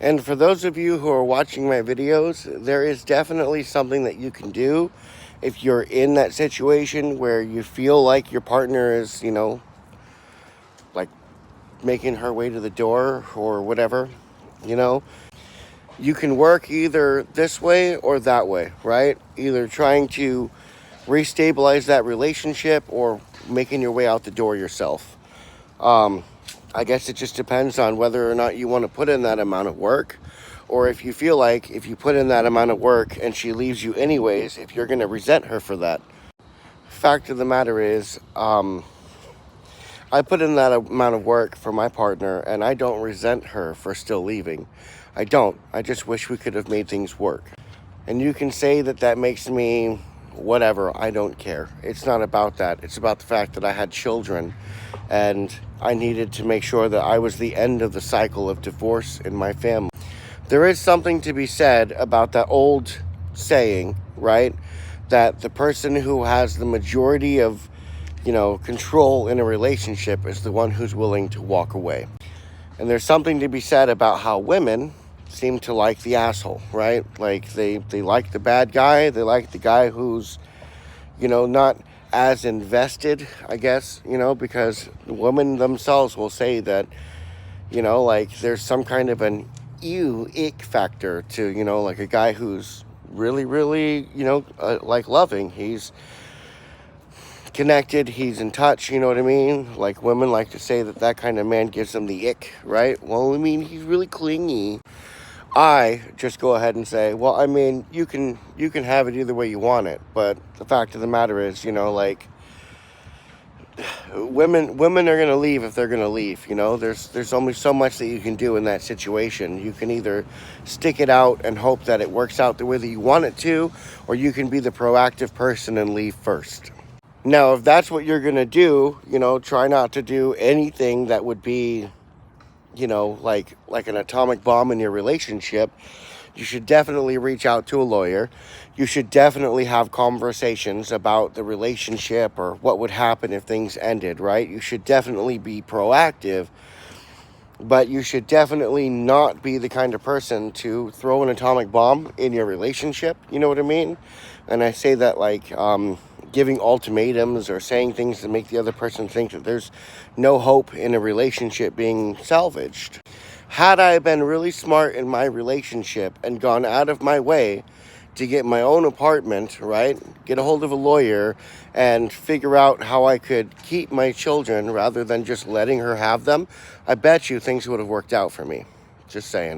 And for those of you who are watching my videos, there is definitely something that you can do if you're in that situation where you feel like your partner is, like making her way to the door or whatever, you know. You can work either this way or that way, right? Either trying to restabilize that relationship or making your way out the door yourself. I guess it just depends on whether or not you want to put in that amount of work, or if you feel like if you put in that amount of work and she leaves you anyways, if you're going to resent her for that. Fact of the matter is, I put in that amount of work for my partner, and I don't resent her for still leaving. I don't. I just wish we could have made things work. And you can say that that makes me whatever. I don't care. It's not about that. It's about the fact that I had children, and I needed to make sure that I was the end of the cycle of divorce in my family. There is something to be said about that old saying, right? That the person who has the majority of control in a relationship is the one who's willing to walk away. And there's something to be said about how women seem to like the asshole, right? Like they like the bad guy. They like the guy who's, not as invested, I guess, because women themselves will say that, like there's some kind of an ick factor to, like a guy who's really, really, like loving. He's connected, he's in touch, you know what I mean? Like women like to say that that kind of man gives them the ick, right? Well, I mean, he's really clingy. I just go ahead and say, well, I mean, you can have it either way you want it, but the fact of the matter is, like women are going to leave if they're going to leave, there's only so much that you can do in that situation. You can either stick it out and hope that it works out the way that you want it to, or you can be the proactive person and leave first. Now, if that's what you're going to do, try not to do anything that would be, like an atomic bomb in your relationship. You should definitely reach out to a lawyer. You should definitely have conversations about the relationship or what would happen if things ended, right? You should definitely be proactive, but you should definitely not be the kind of person to throw an atomic bomb in your relationship. You know what I mean? And I say that like, giving ultimatums or saying things to make the other person think that there's no hope in a relationship being salvaged. Had I been really smart in my relationship and gone out of my way to get my own apartment, right? Get a hold of a lawyer and figure out how I could keep my children rather than just letting her have them, I bet you things would have worked out for me. Just saying.